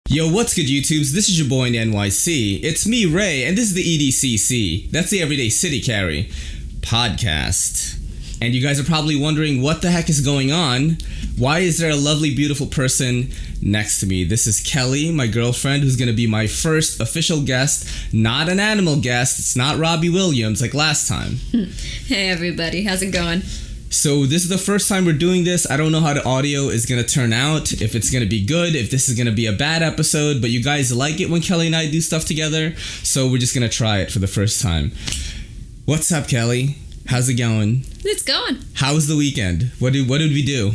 Yo, what's good, YouTubes? This is your boy in the NYC. It's me, Ray, and this is the EDCC. That's the Everyday City Carry podcast. And you guys are probably wondering what the heck is going on. Why is there a lovely, beautiful person next to me? This is Kelly, my girlfriend, who's going to be my first official guest. Not an animal guest. It's not Robbie Williams like last time. Hey, everybody. How's it going? So this is the first time we're doing this. I don't know how the audio is going to turn out, if it's going to be good, if this is going to be a bad episode, but you guys like it when Kelly and I do stuff together, so we're just going to try it for the first time. What's up, Kelly? How's it going? It's going. How was the weekend? What did we do?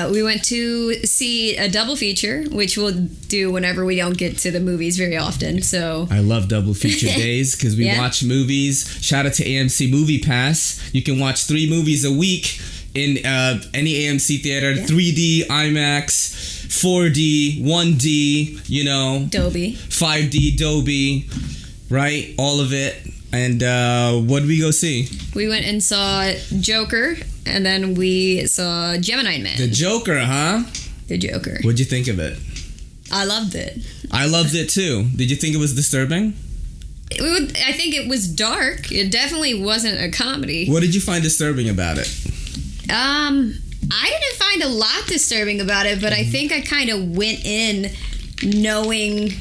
We went to see a double feature, which we'll do whenever we don't get to the movies very often. So I love double feature days because we Yeah. watch movies. Shout out to AMC Movie Pass. You can watch 3 movies a week in any AMC theater. Yeah. 3D, IMAX, 4D, 1D, Dolby. 5D, Dolby, right? All of it. And what did we go see? We went and saw Joker, and then we saw Gemini Man. The Joker, huh? The Joker. What'd you think of it? I loved it. I loved it too. Did you think it was disturbing? I think it was dark. It definitely wasn't a comedy. What did you find disturbing about it? I didn't find a lot disturbing about it, but I think I kind of went in knowing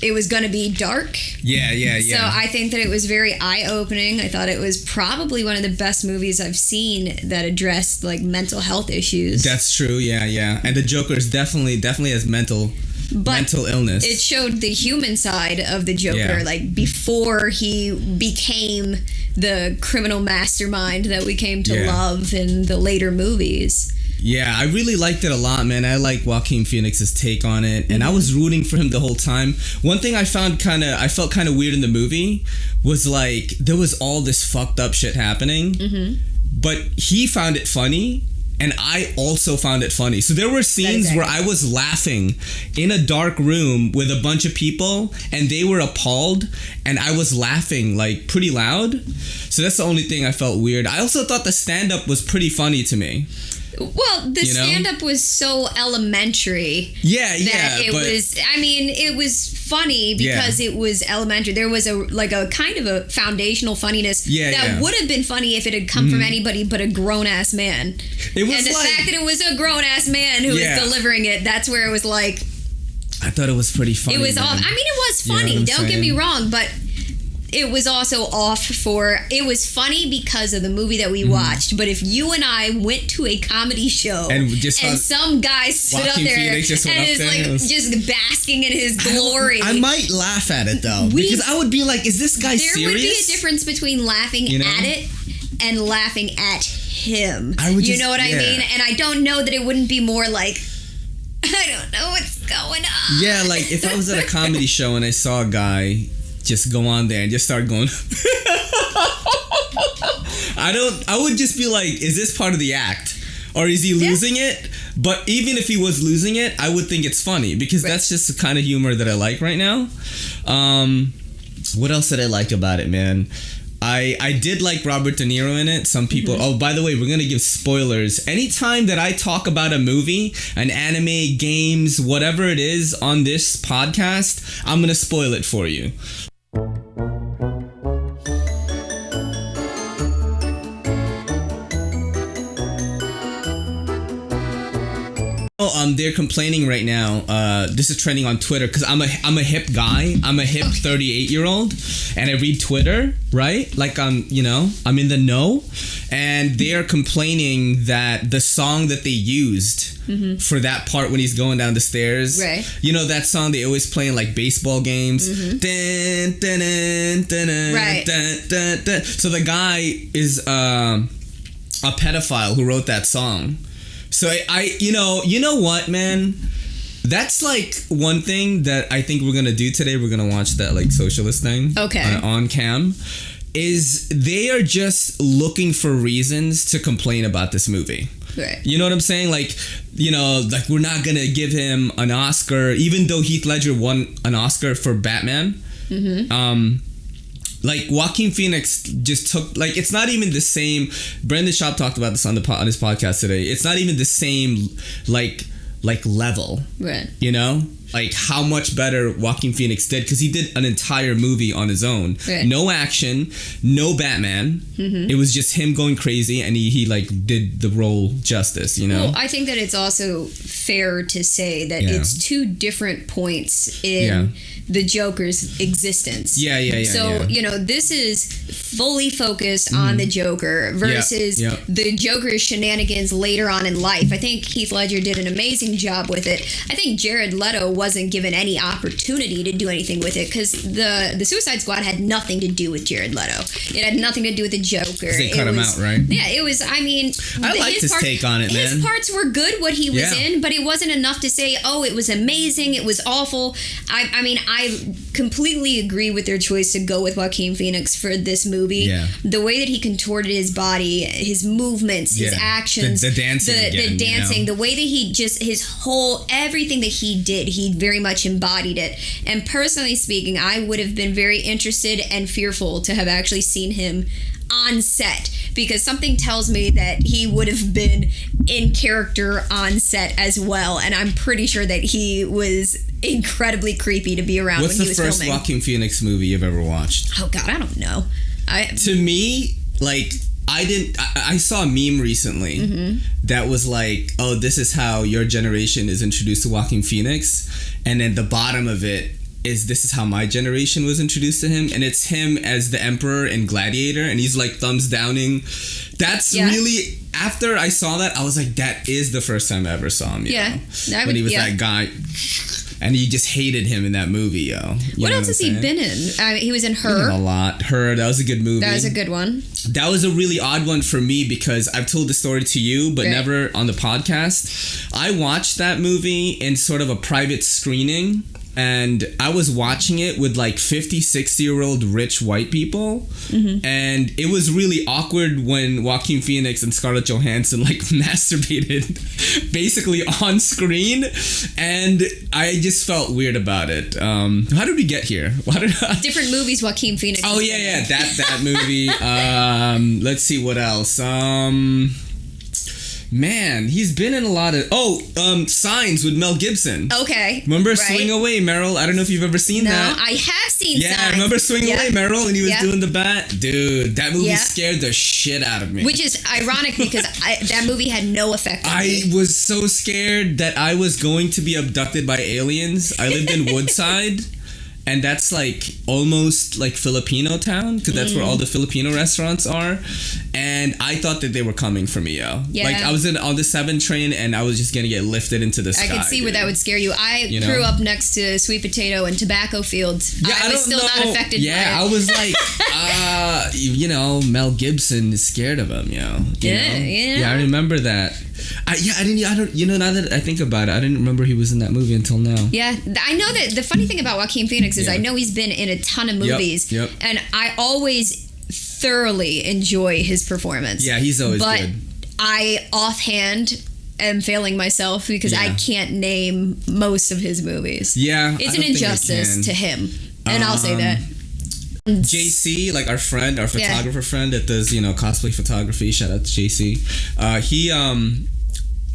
it was going to be dark. Yeah. So I think that it was very eye-opening. I thought it was probably one of the best movies I've seen that addressed like mental health issues. That's true. Yeah. And the Joker is definitely has mental illness. It showed the human side of the Joker, Yeah. like before he became the criminal mastermind that we came to love in the later movies. Yeah, I really liked it a lot, man. I like Joaquin Phoenix's take on it, and I was rooting for him the whole time. One thing I felt kind of weird in the movie was like there was all this fucked up shit happening, but he found it funny, and I also found it funny. So there were scenes where I was laughing in a dark room with a bunch of people, and they were appalled, and I was laughing like pretty loud. So that's the only thing I felt weird. I also thought the stand-up was pretty funny to me. Well, the stand-up was so elementary. Yeah, it was funny because it was elementary. There was a kind of a foundational funniness that would have been funny if it had come from anybody but a grown-ass man. It was and the fact that it was a grown-ass man who was delivering it, that's where it was like... I thought it was pretty funny. It was off. I mean, it was funny. Don't get me wrong, but... It was also off it was funny because of the movie that we watched, but if you and I went to a comedy show and some guy stood up there and is just basking in his glory. I might laugh at it though, because I would be like, is this guy serious? There would be a difference between laughing at it and laughing at him. You know what I mean? And I don't know that it wouldn't be more like, I don't know what's going on. Yeah, like if I was at a comedy show and I saw a guy just go on there and just start going I would just be like, is this part of the act or is he losing it? But even if he was losing it, I would think it's funny because that's just the kind of humor that I like right now. What else did I like about it, man? I did like Robert De Niro in it. Some people... Oh, by the way, we're going to give spoilers. Anytime that I talk about a movie, an anime, games, whatever it is on this podcast, I'm going to spoil it for you. They're complaining right now. This is trending on Twitter because I'm a hip guy. I'm a hip 38-year-old, and I read Twitter, right? Like I'm in the know, and they are complaining that the song that they used for that part when he's going down the stairs, right? That song they always play in like baseball games. Dun, dun, dun, dun, dun, right. Dun, dun, dun. So the guy is a pedophile who wrote that song. So you know what, man? That's like one thing that I think we're gonna do today. We're gonna watch that like socialist thing, on cam. Is they are just looking for reasons to complain about this movie. Right. You know what I'm saying? Like we're not gonna give him an Oscar, even though Heath Ledger won an Oscar for Batman. Like Joaquin Phoenix just took, like, it's not even the same. Brendan Schaub talked about this on his podcast today. It's not even the same, like, like level, right? You know, like how much better Joaquin Phoenix did, because he did an entire movie on his own, right. No action, no Batman. It was just him going crazy, and he like did the role justice, you know. Well, I think that it's also fair to say that it's two different points in the Joker's existence. So, you know, this is fully focused on the Joker versus the Joker's shenanigans later on in life. I think Heath Ledger did an amazing job with it. I think Jared Leto wasn't given any opportunity to do anything with it, because the Suicide Squad had nothing to do with Jared Leto. It had nothing to do with the Joker. They cut him out, right? Yeah, it was, I mean... I liked his take on it, man. His parts were good, what he was in, but it wasn't enough to say, oh, it was amazing, it was awful. I mean, I completely agree with their choice to go with Joaquin Phoenix for this movie. Yeah. The way that he contorted his body, his movements, his actions, the dancing, the dancing, you know? The way that he just, everything that he did, he very much embodied it. And personally speaking, I would have been very interested and fearful to have actually seen him on set, because something tells me that he would have been in character on set as well, and I'm pretty sure that he was incredibly creepy to be around. What's when he was filming. What's the first Joaquin Phoenix movie you've ever watched? Oh God, I don't know. To me, like, I saw a meme recently that was like, oh, this is how your generation is introduced to Joaquin Phoenix, and then the bottom of it is, this is how my generation was introduced to him, and it's him as the Emperor in Gladiator, and he's like thumbs downing. That's really, after I saw that, I was like, that is the first time I ever saw him, you know? When he was that guy, and you just hated him in that movie, yo. What else has he been in? He was in Her. A lot. Her, that was a good movie. That was a good one. That was a really odd one for me, because I've told the story to you, but never on the podcast. I watched that movie in sort of a private screening, and I was watching it with like 50, 60-year-old rich white people, and it was really awkward when Joaquin Phoenix and Scarlett Johansson like masturbated basically on screen, and I just felt weird about it. How did we get here? Different movies Joaquin Phoenix. Oh yeah, that movie. Let's see what else. Man, he's been in a lot of... Signs with Mel Gibson. Okay. Remember Swing Away, Meryl? I don't know if you've ever seen that. No, I have seen Signs. Yeah, remember Swing Away, Meryl? And he was doing the bat? Dude, that movie scared the shit out of me. Which is ironic, because that movie had no effect on me. I was so scared that I was going to be abducted by aliens. I lived in Woodside. And that's like almost like Filipino town, because that's where all the Filipino restaurants are. And I thought that they were coming for me, yo. Yeah. Like I was on the 7 train, and I was just gonna get lifted into the sky. I could see where that would scare you. I grew up next to sweet potato and tobacco fields. Yeah, I was still not affected by it. Yeah, I was like, Mel Gibson is scared of him, yo. Yeah, I remember that. Now that I think about it, I didn't remember he was in that movie until now. Yeah, I know that the funny thing about Joaquin Phoenix is I know he's been in a ton of movies, and I always thoroughly enjoy his performance. Yeah, he's always good. I offhand am failing myself because I can't name most of his movies. Yeah, it's an injustice to him, and I'll say that. JC, like our photographer friend that does, cosplay photography. Shout out to JC. He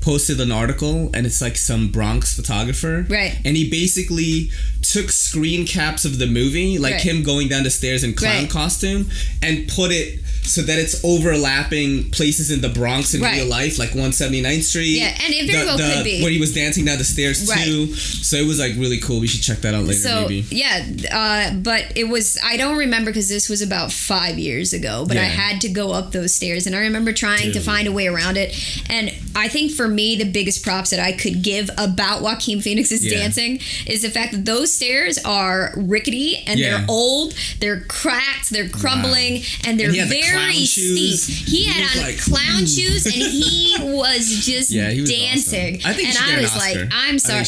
posted an article, and it's like some Bronx photographer. Right. And he basically took screen caps of the movie, like him going down the stairs in clown costume, and put it so that it's overlapping places in the Bronx in real life, like 179th Street. Yeah, and it very well could be. Where he was dancing down the stairs too. So it was like really cool. We should check that out later maybe. Yeah, but it was, I don't remember because this was about 5 years ago, but I had to go up those stairs, and I remember trying to find a way around it. And I think for me, the biggest props that I could give about Joaquin Phoenix's dancing is the fact that those stairs are rickety, and they're old, they're cracked, they're crumbling, and they're very steep. He had on clown shoes, and he was just dancing. Awesome. I think and I was like, I'm sorry.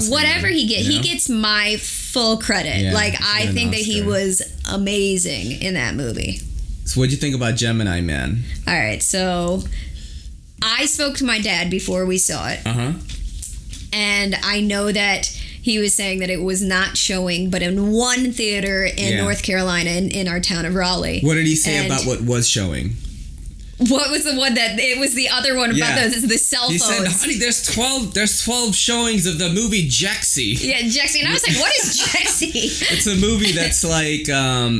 Whatever he gets, he gets my full credit. Yeah, I think that he was amazing in that movie. So what'd you think about Gemini Man? All right, so I spoke to my dad before we saw it. And I know that he was saying that it was not showing, but in one theater in North Carolina, in our town of Raleigh. What did he say about what was showing? What was the one that it was the other one about the cell phones? He said, honey, there's 12 showings of the movie Jexy. Yeah, Jexy. And I was like, what is Jexy? It's a movie that's like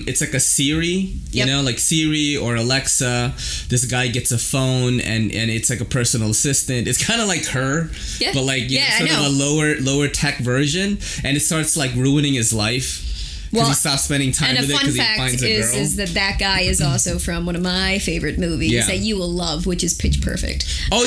it's like a Siri, you know, like Siri or Alexa. This guy gets a phone and it's like a personal assistant. It's kind of like her, but like sort of a lower tech version, and it starts like ruining his life. Because he stops spending time with it because he finds a girl. And a fun fact is that guy is also from one of my favorite movies that you will love, which is Pitch Perfect. Oh,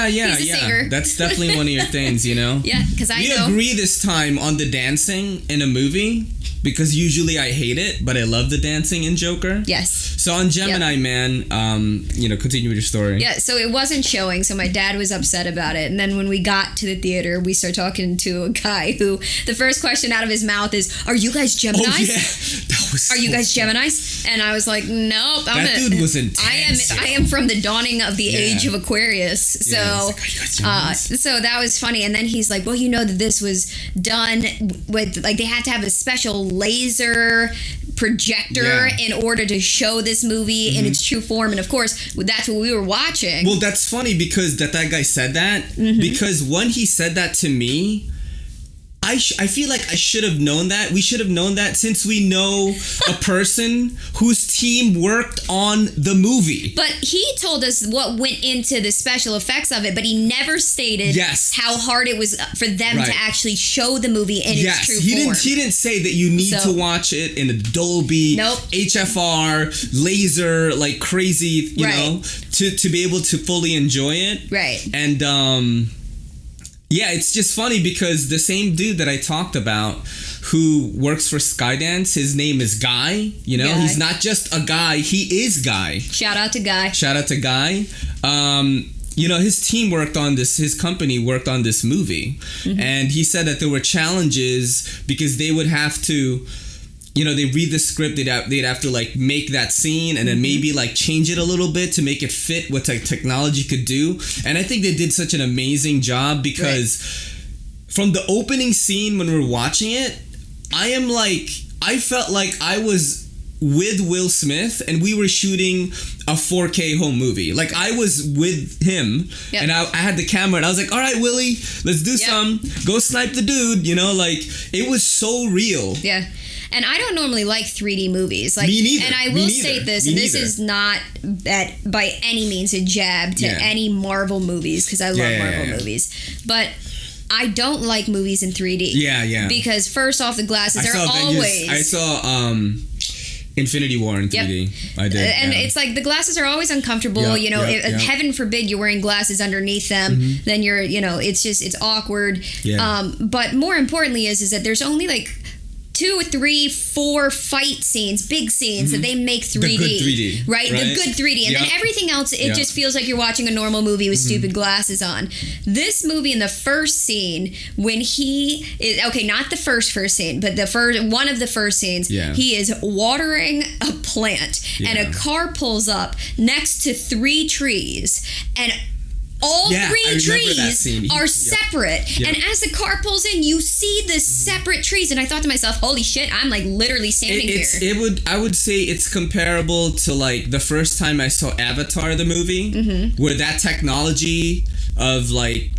yeah. He's a singer. That's definitely one of your things, you know? Yeah, because I know. We agree this time on the dancing in a movie, because usually I hate it, but I love the dancing in Joker. Yes. So on Gemini Man, continue with your story. Yeah, so it wasn't showing, so my dad was upset about it. And then when we got to the theater, we started talking to a guy who, the first question out of his mouth is, are you guys Gemini? Oh, yeah. That was Are you guys Geminis? And I was like, nope. That dude was intense. I am from the dawning of the age of Aquarius. So, so that was funny. And then he's like, well, you know that this was done with, like, they had to have a special laser projector in order to show this movie in its true form. And of course, that's what we were watching. Well, that's funny because that guy said that. Because when he said that to me, I feel like I should have known that. We should have known that since we know a person whose team worked on the movie. But he told us what went into the special effects of it, but he never stated how hard it was for them to actually show the movie in its true form. He didn't say that you need to watch it in a Dolby, HFR, laser, like crazy, you know, to be able to fully enjoy it. Right. And yeah, it's just funny because the same dude that I talked about who works for Skydance, his name is Guy. You know, he's not just a guy, he is Guy. Shout out to Guy. You know, his team worked on this, his company worked on this movie. And he said that there were challenges because they would have to, you know, they read the script, they'd have to like make that scene and then maybe like change it a little bit to make it fit what technology could do. And I think they did such an amazing job because from the opening scene when we're watching it, I felt like I was with Will Smith and we were shooting a 4K home movie. Like I was with him and I had the camera and I was like, all right, Willie, let's do some, go snipe the dude, you know, like it was so real. Yeah. And I don't normally like 3D movies. Like, me neither. And I will state this, and this is not by any means a jab to any Marvel movies, because I love Marvel movies. But I don't like movies in 3D. Yeah. Because first off, the glasses are always... I saw Infinity War in 3D. I did. And it's like the glasses are always uncomfortable. You know, heaven forbid you're wearing glasses underneath them. Then you're, you know, it's awkward. But more importantly is that there's only like 2 or 3, 4 fight scenes, big scenes that they make 3D. The good 3D. Right? The good 3D. And then everything else, it just feels like you're watching a normal movie with stupid glasses on. This movie in the first scene, when he is, okay, not the first scene, but one of the first scenes, he is watering a plant and a car pulls up next to 3 trees and all 3 trees are separate. And as the car pulls in, you see the separate trees. And I thought to myself, holy shit, I'm like literally standing here. I would say it's comparable to like the first time I saw Avatar, the movie, where that technology of like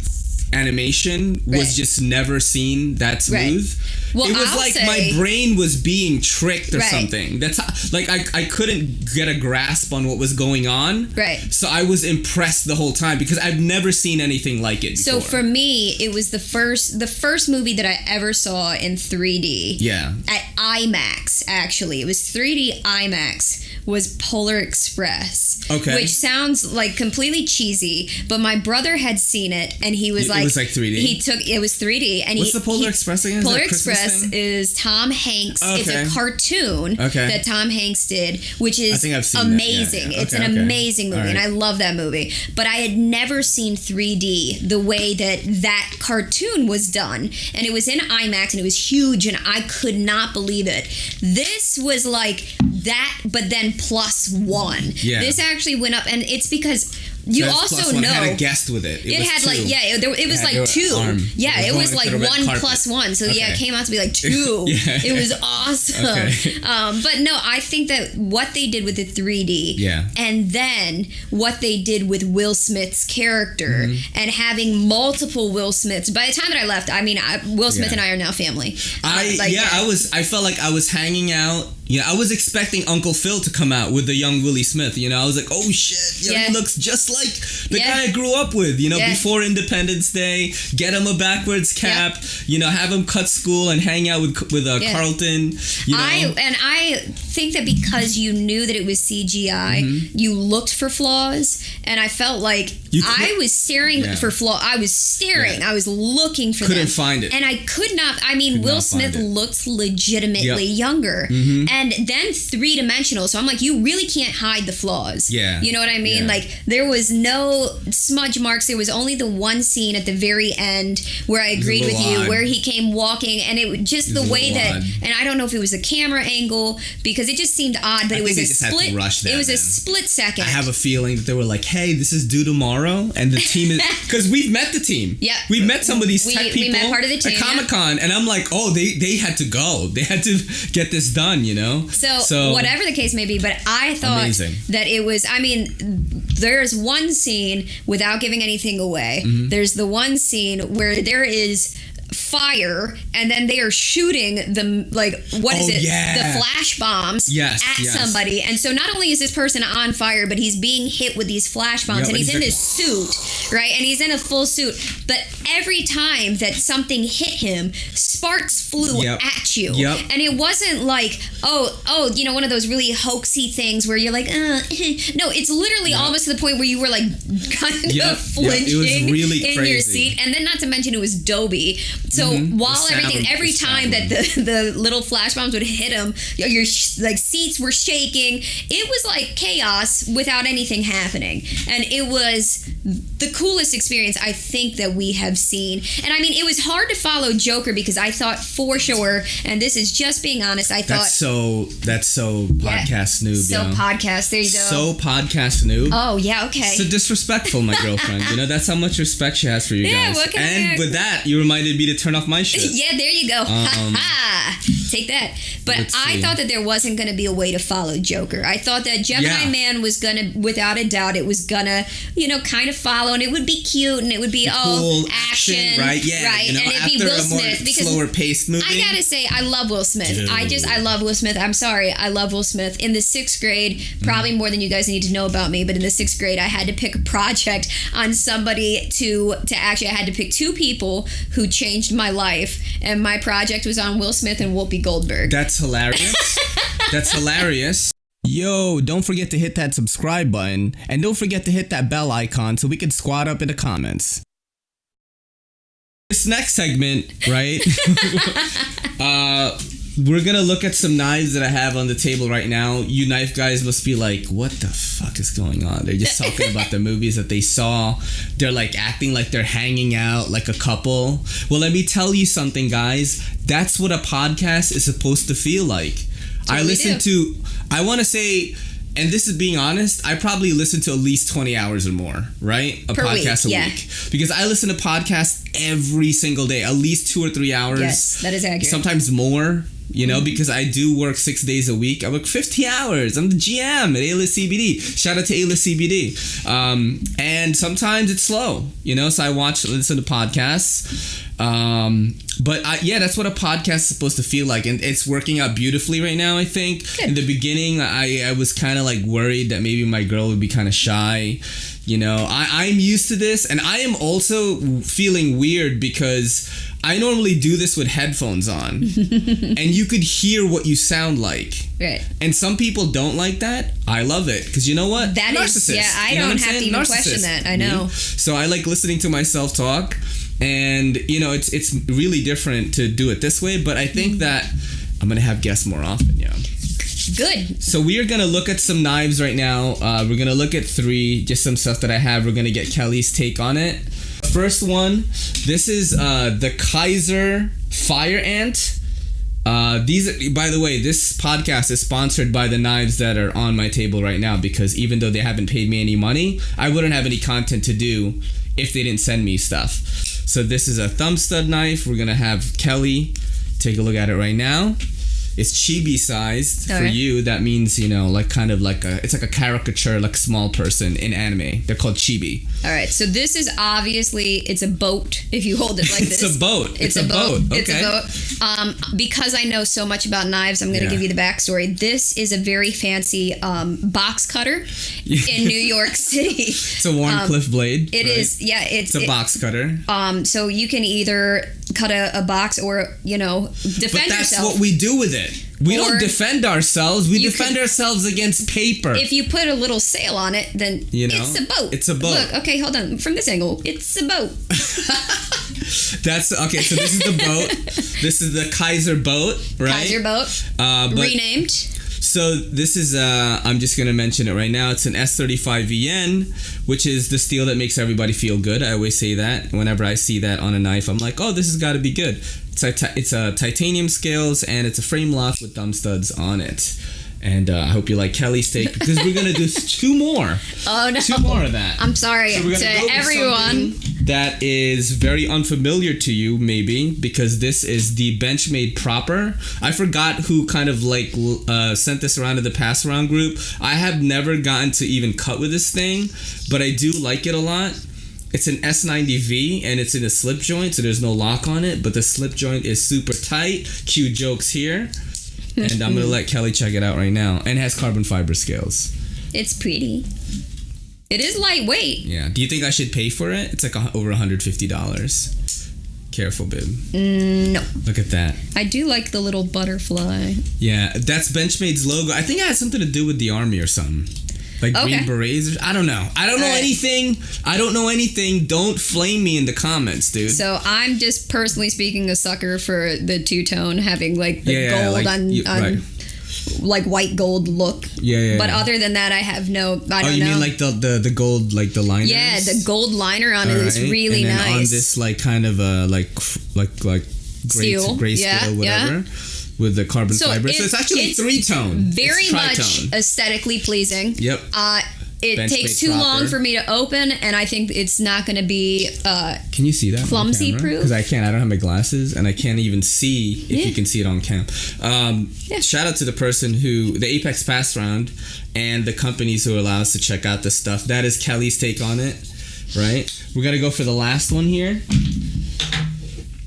animation was just never seen that smooth. Well, it was like my brain was being tricked or something. That's how, like I couldn't get a grasp on what was going on. So I was impressed the whole time because I've never seen anything like it before. So for me, it was the first movie that I ever saw in 3D. At IMAX, actually. It was 3D IMAX. Was Polar Express. Which sounds like completely cheesy, but my brother had seen it and he was like, it was like 3D. It was 3D. And what's the Polar Express again? Polar Express is Tom Hanks. It's a cartoon that Tom Hanks did, which is amazing. It's an amazing movie, and I love that movie. But I had never seen 3D the way that cartoon was done, and it was in IMAX, and it was huge, and I could not believe it. This was like that, but then +1. This actually went up, and it's because You also know had a guest with it. It had like it was like 2. Yeah, it was like 1 plus 1. So it came out to be like 2. It was awesome. Okay. But no, I think that what they did with the 3D, and then what they did with Will Smith's character, and having multiple Will Smiths. By the time that I left, I mean Will Smith and I are now family. I felt like I was hanging out. Yeah, I was expecting Uncle Phil to come out with the young Willie Smith. You know, I was like, oh shit, he looks just like the guy I grew up with. You know, before Independence Day, get him a backwards cap. You know, have him cut school and hang out with Carlton. You know? I think that because you knew that it was CGI, you looked for flaws, and I felt like I was staring for flaws. I was staring. I was looking for them. Couldn't find it, and I could not. I mean, Will Smith looked legitimately younger. And then 3-dimensional. So I'm like, you really can't hide the flaws. Yeah. You know what I mean? Yeah. Like, there was no smudge marks. There was only the one scene at the very end where I agreed with you, where he came walking, and it just the way that, and I don't know if it was a camera angle, because it just seemed odd, but it was a split. It was a split second. I have a feeling that they were like, hey, this is due tomorrow, and the team is, because we've met the team. Yeah. We've met some of these tech people. We met part of the team. At Comic-Con, and I'm like, oh, they had to go. They had to get this done, you know? So whatever the case may be, but I thought that it was, I mean, there's one scene, without giving anything away, there's the one scene where there is fire, and then they are shooting the the flash bombs at somebody, and so not only is this person on fire, but he's being hit with these flash bombs, and he's in his suit, right, and he's in a full suit, but every time that something hit him, sparks flew at you, and it wasn't like you know, one of those really hoaxy things where you're like no, it's literally almost to the point where you were like kind of flinching it was really in your seat, and then not to mention it was Dolby. So every time that the little flash bombs would hit him, your like seats were shaking. It was like chaos without anything happening, and it was the coolest experience I think that we have seen. And I mean, it was hard to follow Joker because I thought for sure, and this is just being honest, I thought that's so podcast noob. So podcast, there you go. So podcast noob. Oh yeah, okay. So disrespectful, my girlfriend. You know, that's how much respect she has for you guys. And with that, you reminded me to turn off my shit. Yeah, there you go. Take that. But I thought that there wasn't going to be a way to follow Joker. I thought that Gemini Man was going to, without a doubt, it was going to, you know, kind of follow, and it would be cute, and it would be cool action, right? Yeah, right. You know, and it'd be Will Smith, because slower paced movie. I gotta say, I love Will Smith. Dude. I love Will Smith. I'm sorry, I love Will Smith. In the 6th grade, probably more than you guys need to know about me, but in the 6th grade, I had to pick a project on somebody to actually, I had to pick 2 people who changed my life, and my project was on Will Smith and Whoopi Goldberg. That's hilarious. That's hilarious. Yo, don't forget to hit that subscribe button, and don't forget to hit that bell icon so we can squad up in the comments. This next segment, right? We're gonna look at some knives that I have on the table right now. You knife guys must be like, what the fuck is going on? They're just talking about the movies that they saw. They're like acting like they're hanging out like a couple. Well, let me tell you something, guys. That's what a podcast is supposed to feel like. I want to say, and this is being honest, I probably listen to at least 20 hours or more, right? Per podcast week, a week. Because I listen to podcasts every single day, at least 2 or 3 hours. Yes, that is accurate. Sometimes more, you know, because I do work 6 days a week. I work 50 hours. I'm the GM at A-List CBD. Shout out to A-List CBD. And sometimes it's slow, you know, so I listen to podcasts. But that's what a podcast is supposed to feel like, and it's working out beautifully right now. I think Good. In the beginning I was kind of like worried that maybe my girl would be kind of shy, you know. I'm used to this, and I am also feeling weird because I normally do this with headphones on and you could hear what you sound like, right? And some people don't like that. I love it because you know what, that narcissist. I don't have to even question that. I know. So I like listening to myself talk. And, you know, it's really different to do it this way, but I think that I'm going to have guests more often, yeah. Good. So we are going to look at some knives right now. We're going to look at 3, just some stuff that I have. We're going to get Kelly's take on it. First one, this is the Kaiser Fire Ant. These, by the way, this podcast is sponsored by the knives that are on my table right now, because even though they haven't paid me any money, I wouldn't have any content to do if they didn't send me stuff. So this is a thumb stud knife. We're gonna have Kelly take a look at it right now. It's chibi sized. For you. That means, you know, like kind of like it's like a caricature, like a small person in anime. They're called chibi. All right, so this is obviously, it's a boat if you hold it like this. It's a boat. It's a boat. Okay. It's a boat. Because I know so much about knives, I'm going to give you the backstory. This is a very fancy box cutter in New York City. It's a Warncliffe blade. It is, yeah. It's a box cutter. So you can either cut a box or, you know, defend yourself. But that's what we do with it. We don't defend ourselves. We defend ourselves against paper. If you put a little sail on it, then it's a boat. It's a boat. Look, okay, hold on. From this angle, it's a boat. That's okay. So this is the boat. This is the Kaiser boat, right? Kaiser boat. Renamed. So this is, I'm just going to mention it right now. It's an S35VN, which is the steel that makes everybody feel good. I always say that. Whenever I see that on a knife, I'm like, oh, this has got to be good. It's a titanium scales, and it's a frame lock with thumb studs on it. And I hope you like Kelly's steak, because we're going to do two more. Oh, no. Two more of that. I'm sorry so to everyone. That is very unfamiliar to you, maybe, because this is the Benchmade Proper. I forgot who kind of like sent this around to the pass around group. I have never gotten to even cut with this thing, but I do like it a lot. It's an S90V, and it's in a slip joint, so there's no lock on it, but the slip joint is super tight. Cue jokes here. And I'm going to let Kelly check it out right now. And it has carbon fiber scales. It's pretty. It is lightweight. Yeah. Do you think I should pay for it? It's like over $150. Careful, babe. No. Look at that. I do like the little butterfly. Yeah. That's Benchmade's logo. I think it has something to do with the army or something. Like Green Berets. I don't know. I don't know anything. I don't know anything. Don't flame me in the comments, dude. So I'm just personally speaking a sucker for the two-tone, having like the gold on like white gold look. Yeah. But other than that, I have no. I don't know. Oh, you mean like the gold, like the liners? Yeah, the gold liner on it is really and then nice. on this like kind of like gray steel, whatever. Yeah. With the carbon fiber. So it's actually three-tone. Very much aesthetically pleasing. Yep. It takes too long for me to open, and I think it's not going to be can you see that clumsy proof? Because I can't. I don't have my glasses, and I can't even see if you can see it on cam. Shout out to the person the Apex Pass Round, and the companies who allow us to check out the stuff. That is Kelly's take on it, right? We're going to go for the last one here.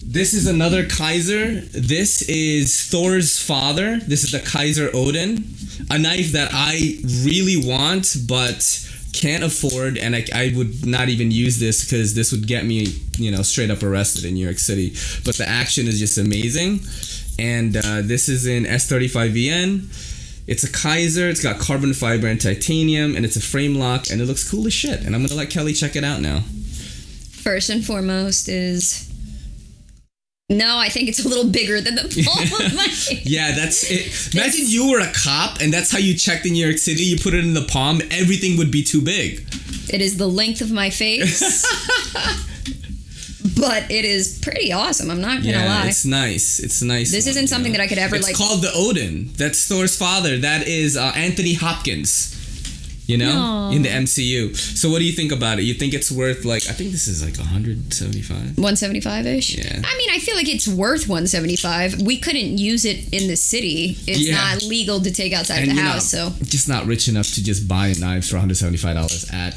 This is another Kaiser. This is Thor's father. This is the Kaiser Odin. A knife that I really want, but can't afford. And I would not even use this because this would get me, straight up arrested in New York City. But the action is just amazing. And this is in S35VN. It's a Kaiser. It's got carbon fiber and titanium. And it's a frame lock. And it looks cool as shit. And I'm going to let Kelly check it out now. First and foremost is... No, I think it's a little bigger than the palm of my hand. Yeah, that's it. Imagine you were a cop and that's how you checked in New York City. You put it in the palm, everything would be too big. It is the length of my face. But it is pretty awesome. I'm not going to lie. It's nice. It's nice. This isn't something that I could ever It's called the Odin. That's Thor's father. That is Anthony Hopkins. In the MCU. So what do you think about it? You think it's worth I think this is like 175? 175-ish? Yeah. I mean, I feel like it's worth 175. We couldn't use it in the city. It's not legal to take outside of the house, so. Just not rich enough to just buy knives for $175 at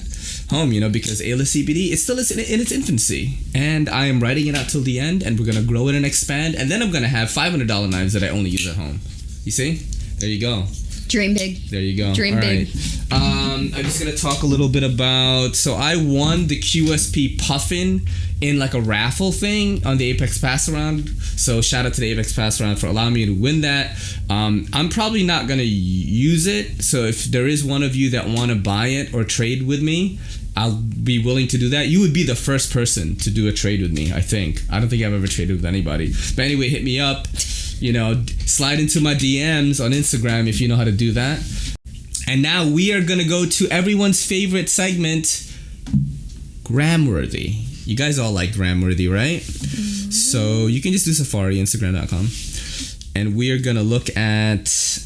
home, because Ayla CBD, it's still in its infancy. And I am writing it out till the end, and we're going to grow it and expand, and then I'm going to have $500 knives that I only use at home. You see? There you go. Dream big. There you go. Dream big. I'm just going to talk a little bit about... So I won the QSP Puffin in a raffle thing on the Apex Pass Around. So shout out to the Apex Pass Around for allowing me to win that. I'm probably not going to use it. So if there is one of you that want to buy it or trade with me, I'll be willing to do that. You would be the first person to do a trade with me, I think. I don't think I've ever traded with anybody. But anyway, hit me up. Slide into my DMs on Instagram if you know how to do that. And now we are going to go to everyone's favorite segment, Gramworthy. You guys all like Gramworthy, right? Mm-hmm. So you can just do Safari, Instagram.com. and we are gonna look at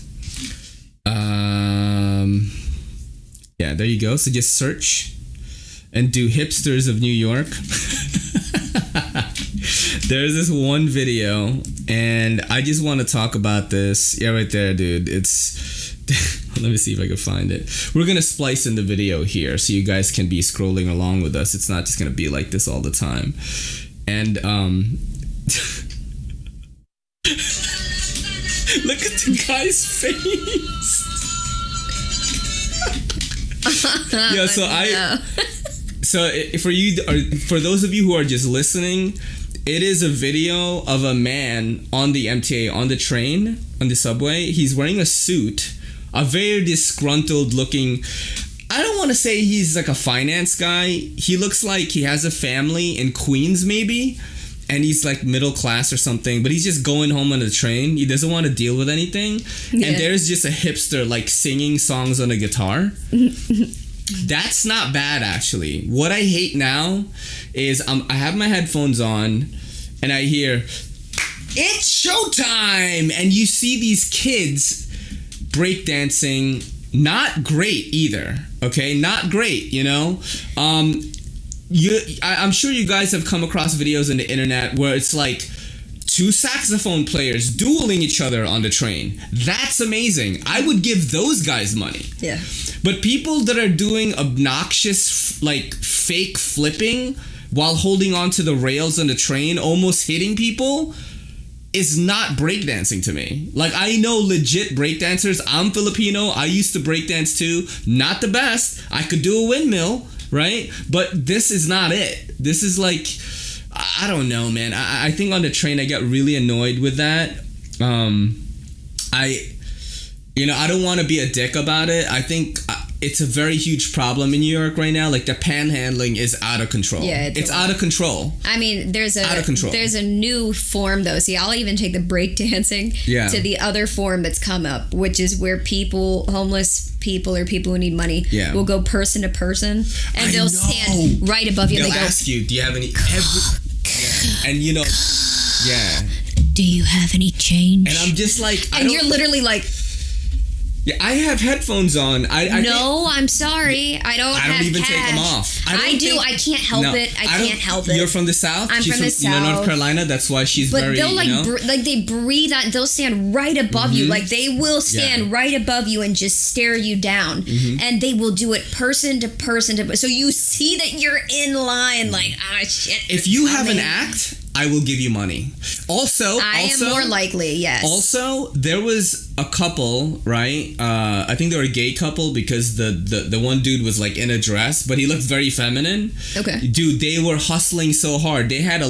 yeah, there you go. So just search and do hipsters of New York. There's this one video, and I just want to talk about this. Yeah, right there, dude. It's let me see if I can find it. We're gonna splice in the video here so you guys can be scrolling along with us. It's not just gonna be like this all the time. And look at the guy's face. Yeah, so for those of you who are just listening, it is a video of a man on the MTA, on the train, on the subway. He's wearing a suit, a very disgruntled looking. I don't want to say he's like a finance guy. He looks like he has a family in Queens maybe, and he's like middle class or something, but he's just going home on the train. He doesn't want to deal with anything. Yeah. And there's just a hipster like singing songs on a guitar. That's not bad, actually. What I hate now is I have my headphones on and I hear, "It's showtime!" And you see these kids breakdancing. Not great either, okay? Not great, you know? I'm sure you guys have come across videos on the internet where it's like two saxophone players dueling each other on the train. That's amazing. I would give those guys money. Yeah. But people that are doing obnoxious, like, fake flipping while holding onto the rails on the train, almost hitting people, is not breakdancing to me. Like, I know legit breakdancers. I'm Filipino. I used to breakdance too. Not the best. I could do a windmill, right? But this is not it. This is like, I don't know, man. I think on the train I got really annoyed with that. I don't want to be a dick about it. I think it's a very huge problem in New York right now. Like, the panhandling is out of control. Yeah, it's out of control. I mean, there's a new form though. See, I'll even take the breakdancing to the other form that's come up, which is where homeless people or people who need money will go person to person, and they'll stand right above you. They'll and they ask you, "Do you have any?" And you know, do you have any change? And I'm just like, and you're literally like. Yeah, I have headphones on. I'm sorry. I don't even cash. take them off. I do. I can't help it. I can't help it. You're from the South? I'm from the South. North Carolina. That's why she's very, they'll they breathe on. They'll stand right above you. Like, they will stand right above you and just stare you down. And they will do it person to person. So you see that you're in line. Like, shit. If you have an act, I will give you money. Also, I am more likely, yes. Also, there was a couple, right? I think they were a gay couple because the one dude was like in a dress, but he looked very feminine. Okay. Dude, they were hustling so hard. They had a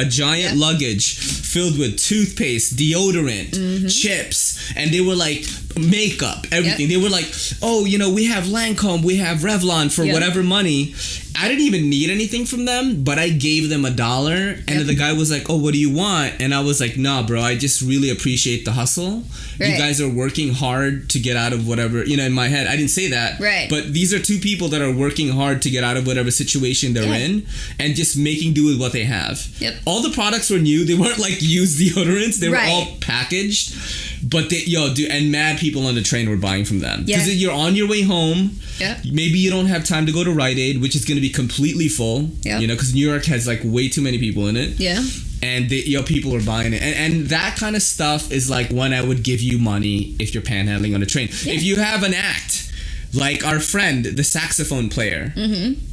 giant luggage filled with toothpaste, deodorant, chips, and they were like makeup, everything. They were like, "Oh, we have Lancome, we have Revlon for whatever money." I didn't even need anything from them, but I gave them $1, and the guy was like, "Oh, what do you want?" And I was like, "Nah, bro, I just really appreciate the hustle. Right. You guys are working hard to get out of whatever," in my head, I didn't say that, right? But these are two people that are working hard to get out of whatever situation they're in, and just making do with what they have. Yep. All the products were new. They weren't like used deodorants. They were all packaged. But and mad people on the train were buying from them. Because you're on your way home. Yeah. Maybe you don't have time to go to Rite Aid, which is going to be completely full. Yeah. Because New York has like way too many people in it. Yeah. And people are buying it. And that kind of stuff is like when I would give you money if you're panhandling on a train. Yeah. If you have an act, like our friend, the saxophone player. Mm-hmm.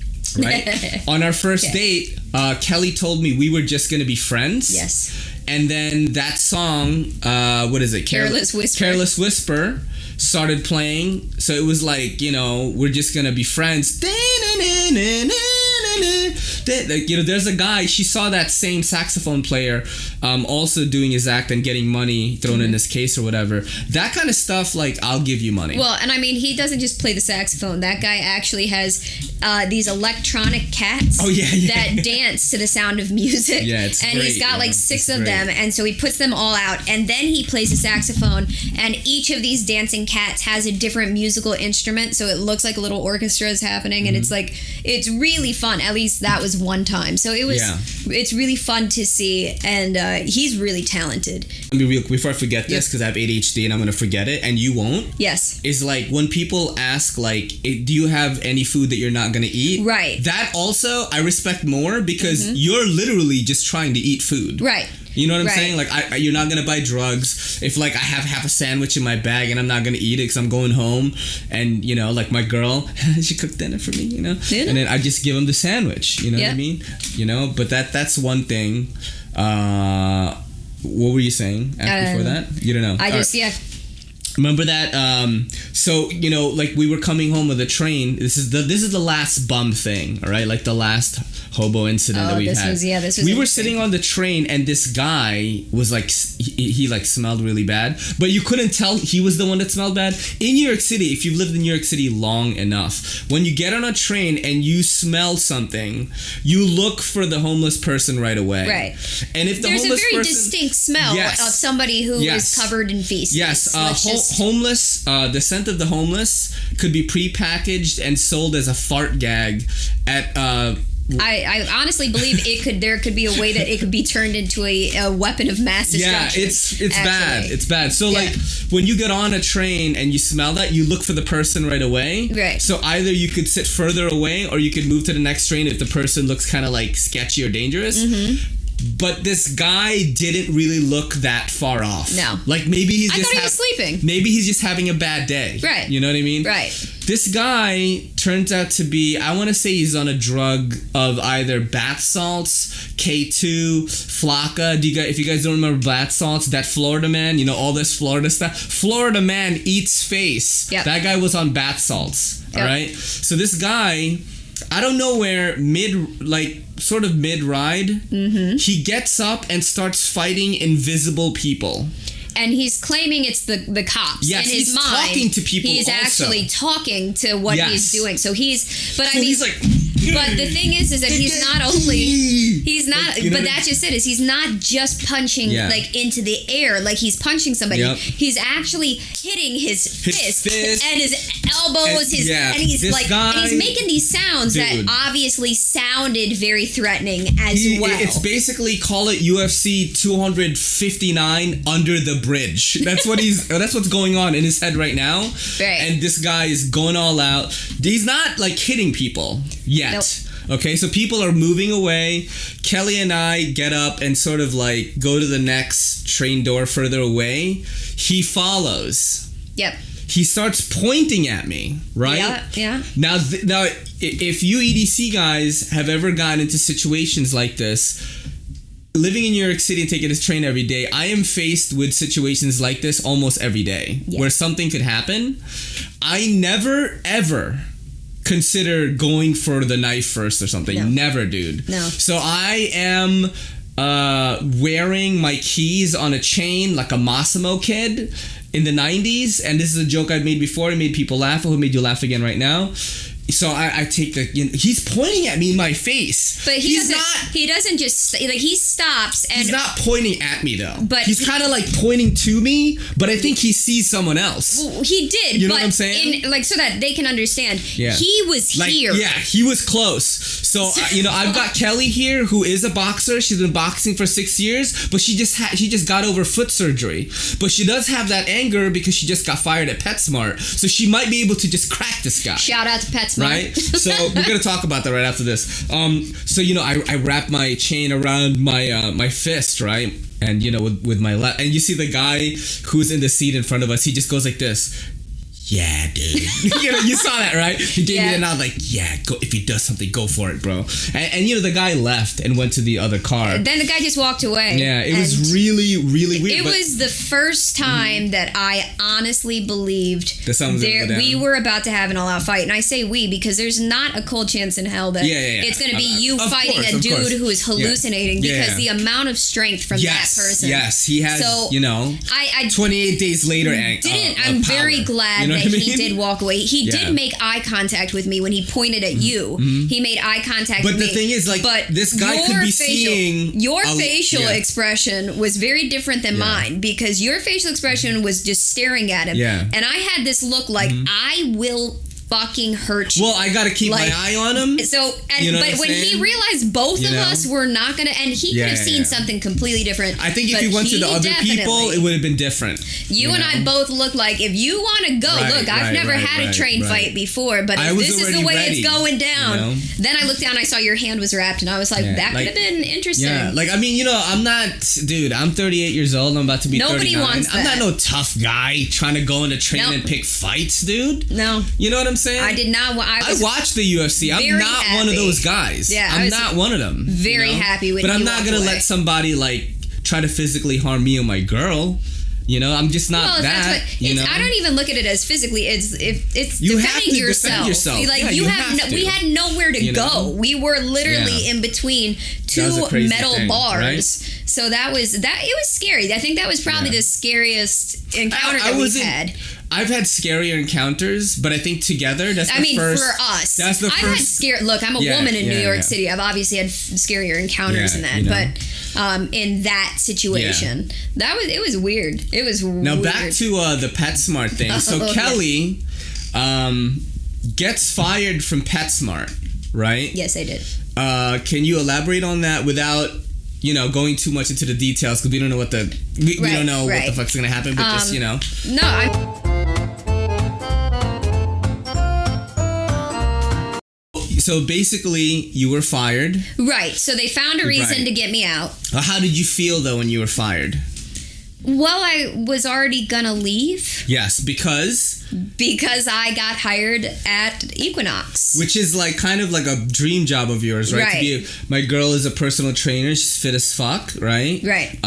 Right? On our first date, Kelly told me we were just going to be friends. Yes. And then that song, what is it? Careless Whisper. Careless Whisper started playing. So it was like, we're just going to be friends. There's a guy, she saw that same saxophone player also doing his act and getting money thrown in his case or whatever. That kind of stuff, like, I'll give you money. Well, and I mean, he doesn't just play the saxophone. That guy actually has these electronic cats that dance to the sound of music. Yeah, it's and great, he's got like 6 of them, and so he puts them all out, and then he plays a saxophone, and each of these dancing cats has a different musical instrument, so it looks like a little orchestra is happening, and it's really fun. At least that was one time. So it's really fun to see, and he's really talented. Let me before I forget this, because I have ADHD and I'm gonna forget it, and you won't. Yes. Is like when people ask like, do you have any food that you're not gonna eat? Right. That also I respect more, because you're literally just trying to eat food. Right. You know what I'm saying? Like, you're not gonna buy drugs. If like I have half a sandwich in my bag and I'm not gonna eat it because I'm going home, and you know, like my girl, she cooked dinner for me, you know, and then I just give them the sandwich. You know what I mean? You know, but that's one thing. What were you saying before that? You don't know. I just Remember that? So you know, like we were coming home with a train. This is the last bum thing, all right? Like the last hobo incident that we've had. This was. We were sitting on the train, and this guy was like, he like smelled really bad, but you couldn't tell he was the one that smelled bad. In New York City, if you've lived in New York City long enough, when you get on a train and you smell something, you look for the homeless person right away. Right. And if there's a very distinct smell of somebody who is covered in feces. Yes. Homeless, the scent of the homeless could be prepackaged and sold as a fart gag at I honestly believe there could be a way that it could be turned into a weapon of mass destruction. Yeah, it's bad. It's bad. So like when you get on a train and you smell that, you look for the person right away. Right. So either you could sit further away, or you could move to the next train if the person looks kind of like sketchy or dangerous. But this guy didn't really look that far off. No. Like maybe he's I just thought he was sleeping. Maybe he's just having a bad day. Right. You know what I mean? Right. This guy turns out to be, I want to say he's on a drug of either bath salts, K2, Flocka. If you guys don't remember bath salts, that Florida man, you know, all this Florida stuff. Florida man eats face. Yep. That guy was on bath salts. All right. So this guy, I don't know where mid-ride, he gets up and starts fighting invisible people. And he's claiming it's the cops. Yes, in his he's mind, talking to people. He's actually talking to what he's doing. So he's like, but the thing is that he's not. But that's just it. Is he's not just punching like into the air, like he's punching somebody. Yep. He's actually hitting his fist and his elbows. And he's making these sounds that obviously sounded very threatening as well. It's basically, call it UFC 259 under the bridge. That's what's going on in his head right now. Right. And this guy is going all out. He's not like hitting people yet. Nope. Okay, so people are moving away. Kelly and I get up and sort of like go to the next train door further away. He follows. Yep. He starts pointing at me, right? Yeah. Now, if you EDC guys have ever gotten into situations like this, living in New York City and taking this train every day, I am faced with situations like this almost every day, where something could happen. I never, ever consider going for the knife first or something. No. Never, dude. No. So I am wearing my keys on a chain like a Massimo kid in the 90s. And this is a joke I've made before. It made people laugh. I hope it made you laugh again right now. So I take the, he's pointing at me in my face. But he doesn't just, like, he stops and... He's not pointing at me, though. But he's kind of, like, pointing to me, but I think he sees someone else. Well, he did, you know what I'm saying? So that they can understand, he was here. Yeah, he was close. So, I've got Kelly here, who is a boxer. She's been boxing for 6 years, but she just got over foot surgery. But she does have that anger because she just got fired at PetSmart. So she might be able to just crack this guy. Shout out to PetSmart. Right? So we're going to talk about that right after this. So, I wrap my chain around my fist, right? And, with my left. And you see the guy who's in the seat in front of us, he just goes like this. Yeah, dude. You saw that, right? He gave me the nod like, yeah, go, if he does something, go for it, bro. And the guy left and went to the other car. Then the guy just walked away. Yeah, it was really, really weird. It was the first time that I honestly believed we were about to have an all-out fight. And I say we because there's not a cold chance in hell that it's going to be you fighting a dude who is hallucinating because the amount of strength from that person. Yes, he has, 28 days later. I'm very glad that what I mean? he did walk away. He did make eye contact with me when he pointed at you. He made eye contact with me. But the thing is, like, this guy could be seeing... Your facial expression was very different than mine, because your facial expression was just staring at him. Yeah. And I had this look like, I will fucking hurt you. Well, I gotta keep my eye on him. So, but when he realized both of us were not gonna, and he could have seen something completely different. I think if he went to the other people, it would have been different. You and I both look like, if you want to go, look, I've never had a train fight before, but if this is the way it's going down, then I looked down, I saw your hand was wrapped, and I was like, that could have been interesting. Yeah, like, I mean, I'm not, dude, I'm 38 years old, I'm about to be 39. Nobody wants that. I'm not no tough guy trying to go into train and pick fights, dude. No. You know what I'm saying? I did not. I watched the UFC. I'm not one of those guys. Yeah, I'm not one of them. Very happy with you. But I'm not going to let somebody, like, try to physically harm me or my girl. I'm just not that. I don't even look at it as physically. It's you defending yourself. Like, we had nowhere to go. We were literally in between two metal bars. Right? So it was scary. I think that was probably the scariest encounter that we've had. I've had scarier encounters, but I think together, that's the first. For us. That's the first. I've had scare. Look, I'm a woman in New York City. I've obviously had scarier encounters than that. But in that situation, it was weird. It was now weird. Back to the PetSmart thing. So Kelly gets fired from PetSmart, right? Yes, I did. Can you elaborate on that without going too much into the details, because we don't know what the what the fuck's gonna happen, but just No, So basically, you were fired. Right. So they found a reason to get me out. How did you feel though when you were fired? Well, I was already gonna leave. Yes, because I got hired at Equinox, which is like kind of like a dream job of yours, right? Right. My girl is a personal trainer. She's fit as fuck, right? Right.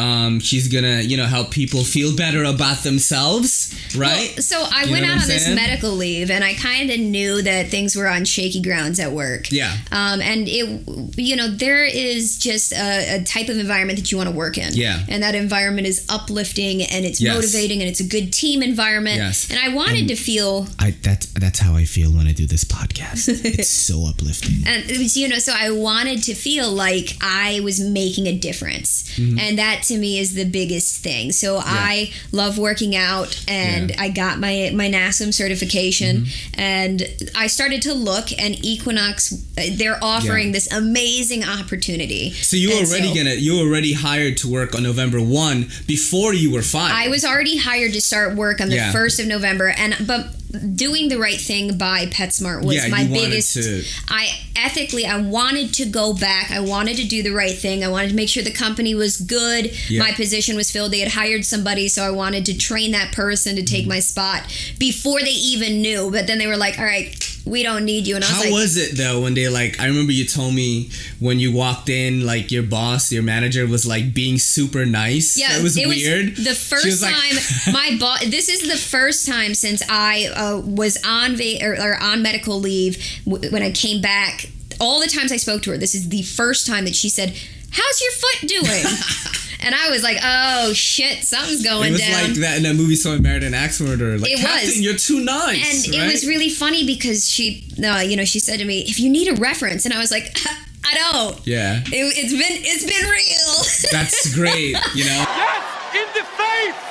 She's gonna help people feel better about themselves, right? Well, so I went out on this medical leave, and I kind of knew that things were on shaky grounds at work. Yeah. And it, there is just a type of environment that you want to work in. Yeah. And that environment is uplifting, and it's motivating, and it's a good team environment. Yes. And I wanted to feel. That's how I feel when I do this podcast. It's so uplifting. And it was, so I wanted to feel like I was making a difference, and that to me is the biggest thing. So I love working out, and I got my NASM certification, and I started to look, and Equinox, they're offering this amazing opportunity. So you were already hired to work on November 1 before you were fired. I was already hired to start work on the 1st of November, but doing the right thing by PetSmart was my biggest. I wanted to go back. I wanted to do the right thing. I wanted to make sure the company was good. Yeah. My position was filled. They had hired somebody, so I wanted to train that person to take my spot before they even knew. But then they were like, all right, we don't need you. And I was How was it though when they I remember you told me when you walked in, like your boss, your manager was like being super nice. Yeah, it was weird. The first time my boss. This is the first time since I was on on medical leave when I came back. All the times I spoke to her, this is the first time that she said, "How's your foot doing?" And I was like, "Oh shit, something's going down." It was like that in that movie, So I Married an Axe Murderer. Like, it Captain, was. You're too nice. And it was really funny because she said to me, "If you need a reference," and I was like, "I don't." Yeah. It's been real. That's great. Yes, in the face.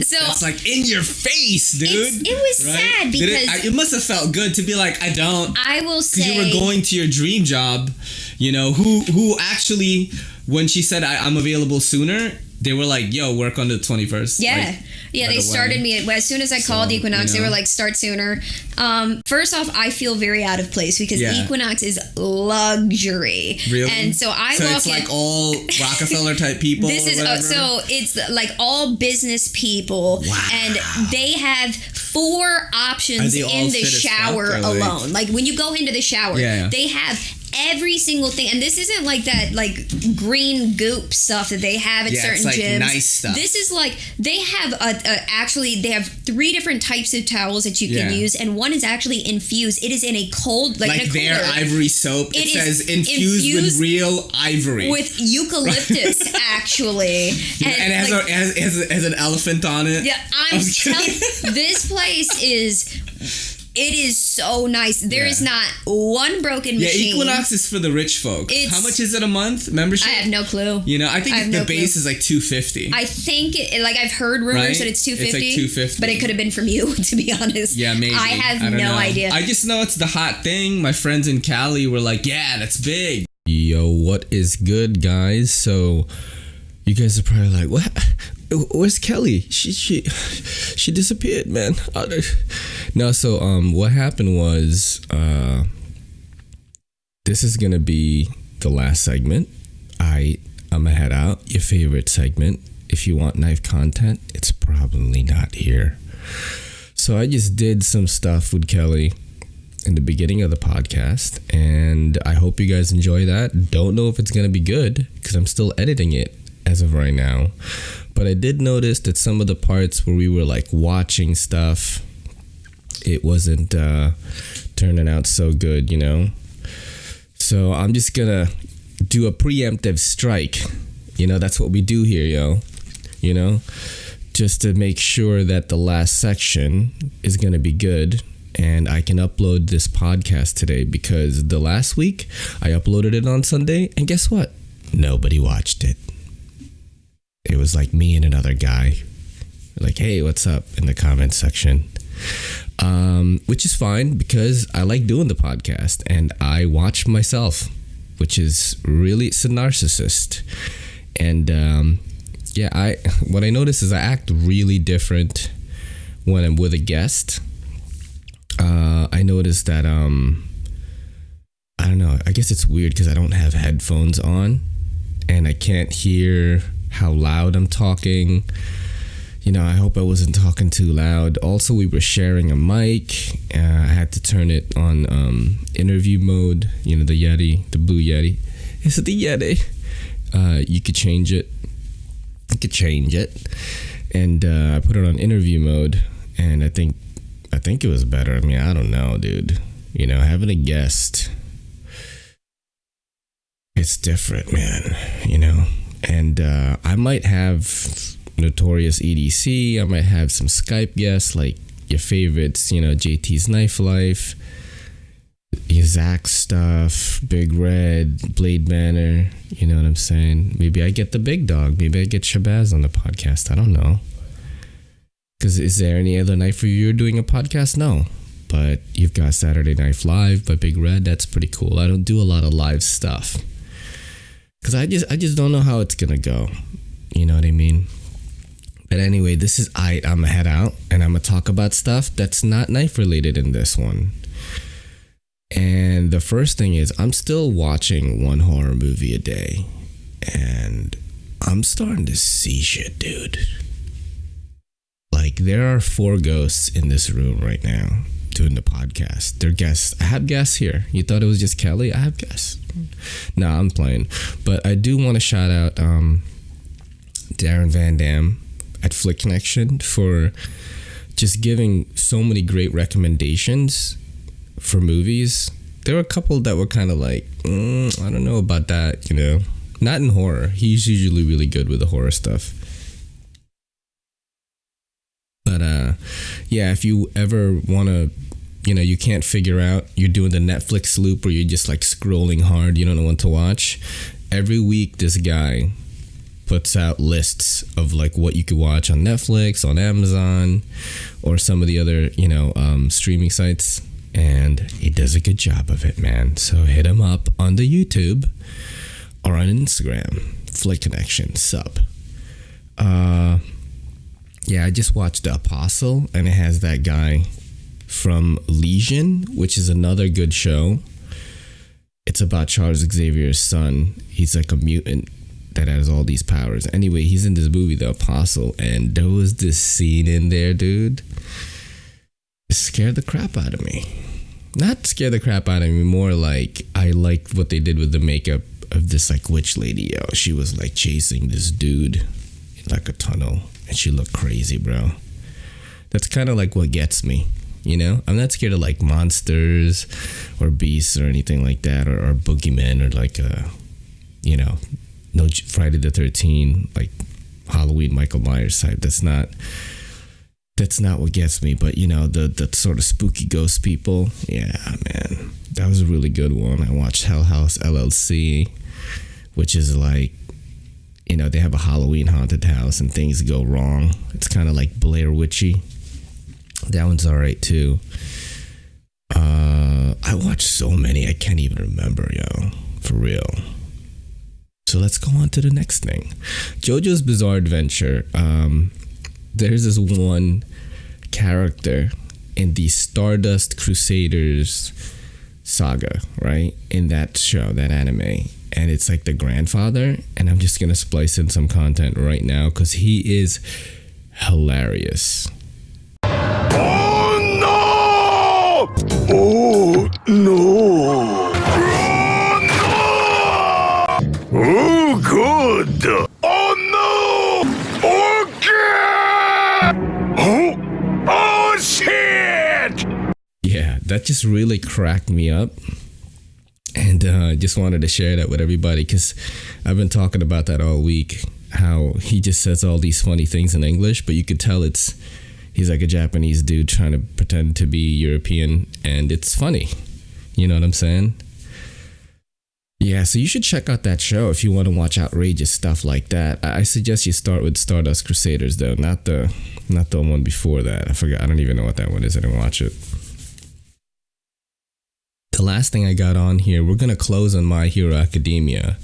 So that's like in your face, dude. It was sad because it must have felt good to be like, I don't. I will say, because you were going to your dream job. Who actually, when she said I'm available sooner, they were like, yo, work on the 21st. Yeah. They started me as soon as I called Equinox. They were like, start sooner. First off, I feel very out of place because Equinox is luxury. Really? And so it's like all Rockefeller type people. This is so it's like all business people. Wow. And they have 4 options in the shower alone. Like when you go into the shower, they have every single thing, and this isn't like that like green goop stuff that they have at certain it's like gyms. Nice stuff. This is like they have they have 3 different types of towels that you can use, and one is actually infused. It is in a cold, like in a their ivory soap. It says infused with real ivory, with eucalyptus actually, and it has an elephant on it. Yeah, I'm telling this place is. It is so nice. There is not one broken machine. Yeah, Equinox is for the rich folk. How much is it a month membership? I have no clue. You know, I think the base is like $250. I think I've heard rumors that it's $250. It's like $250. But it could have been from you, to be honest. Yeah, maybe. I have no idea. I just know it's the hot thing. My friends in Cali were like, yeah, that's big. Yo, what is good, guys? So you guys are probably like, what? Where's Kelly? She disappeared, man. No, so what happened was this is gonna be the last segment. I'ma head out. Your favorite segment. If you want knife content, it's probably not here. So I just did some stuff with Kelly in the beginning of the podcast, and I hope you guys enjoy that. Don't know if it's gonna be good because I'm still editing it as of right now. But I did notice that some of the parts where we were like watching stuff, it wasn't turning out so good, you know? So I'm just gonna do a preemptive strike. You know, that's what we do here, yo. You know? Just to make sure that the last section is gonna be good and I can upload this podcast today, because the last week I uploaded it on Sunday and guess what? Nobody watched it. It was like me and another guy, like, hey, what's up, in the comment section. Which is fine because I like doing the podcast and I watch myself, which is really, it's a narcissist. And what I notice is I act really different when I'm with a guest. I noticed that, I don't know, I guess it's weird because I don't have headphones on and I can't hear how loud I'm talking. You know, I hope I wasn't talking too loud. Also, we were sharing a mic. I had to turn it on interview mode. You know, the blue Yeti. It's the Yeti. You could change it. And I put it on interview mode, and I think it was better. I mean, I don't know, dude. You know, having a guest, it's different, man. You know. And I might have Notorious EDC. I might have some Skype guests like your favorites, you know, JT's Knife Life, Zach stuff, Big Red, Blade Banner. You know what I'm saying? Maybe I get the big dog. Maybe I get Shabazz on the podcast. I don't know. Because is there any other knife reviewer doing a podcast? No. But you've got Saturday Knife Live by Big Red. That's pretty cool. I don't do a lot of live stuff. Because I just don't know how it's going to go. You know what I mean? But anyway, this is I'm going to head out and I'm going to talk about stuff that's not knife related in this one. And the first thing is I'm still watching one horror movie a day. And I'm starting to see shit, dude. Like, there are 4 ghosts in this room right now doing the podcast. They're guests. I have guests here. You thought it was just Kelly? I have guests. Nah, I'm playing. But I do want to shout out Darren Van Dam at Flick Connection for just giving so many great recommendations for movies. There were a couple that were kind of like, I don't know about that, you know. Not in horror. He's usually really good with the horror stuff. But yeah, if you ever want to, you know, you can't figure out, you're doing the Netflix loop or you're just like scrolling hard, you don't know what to watch. Every week this guy puts out lists of like what you could watch on Netflix, on Amazon, or some of the other, you know, streaming sites. And he does a good job of it, man. So hit him up on the YouTube or on Instagram. Flick Connection, sub. Yeah, I just watched The Apostle, and it has that guy from Legion, which is another good show. It's about Charles Xavier's son. He's like a mutant that has all these powers. Anyway, he's in this movie, The Apostle, and there was this scene in there, dude. It scared the crap out of me. not scare the crap out of me, more like I liked what they did with the makeup of this like witch lady. Yo, she was like chasing this dude in like a tunnel, and she looked crazy, bro. That's kind of like what gets me, you know? I'm not scared of like monsters or beasts or anything like that, or boogeymen, or like no Friday the 13th, like Halloween Michael Myers type. That's not what gets me. But you know, the sort of spooky ghost people, yeah, man, that was a really good one. I watched Hell House LLC, which is like, you know, they have a Halloween haunted house and things go wrong. It's kind of like Blair Witchy. That one's all right too. I watched so many I can't even remember, yo, for real. So let's go on to the next thing. JoJo's Bizarre Adventure. There's this one character in the Stardust Crusaders saga, right? In that show, that anime. And it's like the grandfather. And I'm just going to splice in some content right now because he is hilarious. Oh no! Oh no! Oh, good! Oh, no! Okay! Oh, shit! Yeah, that just really cracked me up. And I just wanted to share that with everybody because I've been talking about that all week. How he just says all these funny things in English, but you could tell he's like a Japanese dude trying to pretend to be European, and it's funny. You know what I'm saying? Yeah, so you should check out that show if you want to watch outrageous stuff like that. I suggest you start with Stardust Crusaders, though, not the one before that. I forgot. I don't even know what that one is. I didn't watch it. The last thing I got on here, we're going to close on My Hero Academia.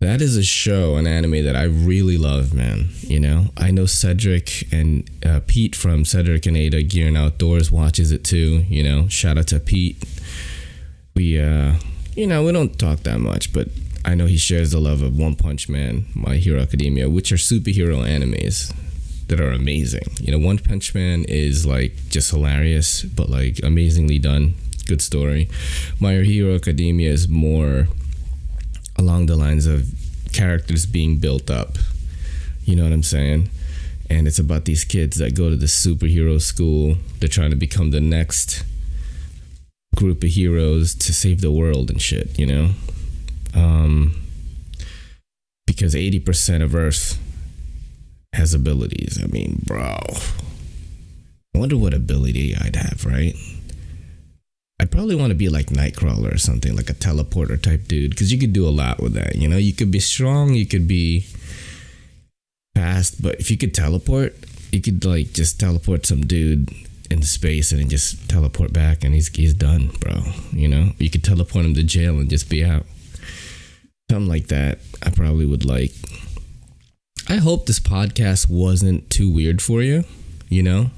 That is a show, an anime that I really love, man. You know, I know Cedric and Pete from Cedric and Ada Gear and Outdoors watches it too. You know, shout out to Pete. We don't talk that much, but I know he shares the love of One Punch Man, My Hero Academia, which are superhero animes that are amazing. You know, One Punch Man is like just hilarious, but like amazingly done. Good story. My Hero Academia is more along the lines of characters being built up. You know what I'm saying? And it's about these kids that go to the superhero school. They're trying to become the next group of heroes to save the world and shit, you know? Because 80% of Earth has abilities. I mean, bro. I wonder what ability I'd have, right? I'd probably want to be like Nightcrawler or something, like a teleporter type dude, because you could do a lot with that, you know? You could be strong, you could be fast, but if you could teleport, you could like just teleport some dude into space and then just teleport back and he's done, bro. You know? You could teleport him to jail and just be out. Something like that I probably would like. I hope this podcast wasn't too weird for you, you know?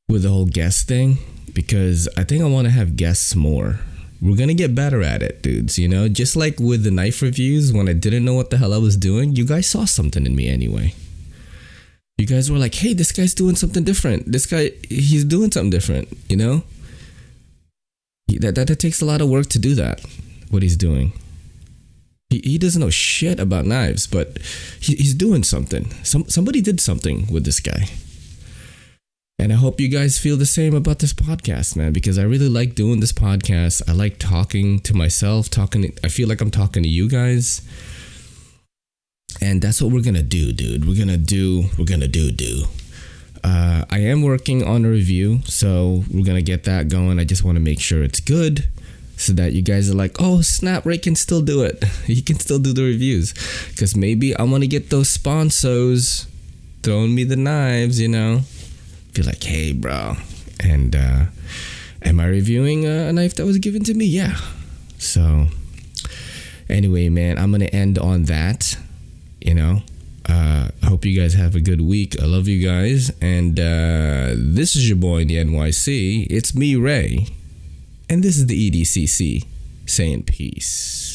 With the whole guest thing. Because I think I want to have guests more. We're going to get better at it, dudes, you know? Just like with the knife reviews, when I didn't know what the hell I was doing, you guys saw something in me anyway. You guys were like, hey, this guy's doing something different. This guy, he's doing something different, you know? That takes a lot of work to do that, what he's doing. He doesn't know shit about knives, but he's doing something. Somebody did something with this guy. And I hope you guys feel the same about this podcast, man, because I really like doing this podcast. I like talking to myself, I feel like I'm talking to you guys. And that's what we're going to do, dude. We're going to do. I am working on a review, so we're going to get that going. I just want to make sure it's good so that you guys are like, oh, snap, Ray can still do it. He can still do the reviews. Because maybe I want to get those sponsors throwing me the knives, you know. Be like, hey, bro, and am I reviewing a knife that was given to me? Yeah. So anyway, man, I'm gonna end on that. You know, I hope you guys have a good week. I love you guys, and this is your boy in the NYC. It's me, Ray, and this is the EDCC saying peace.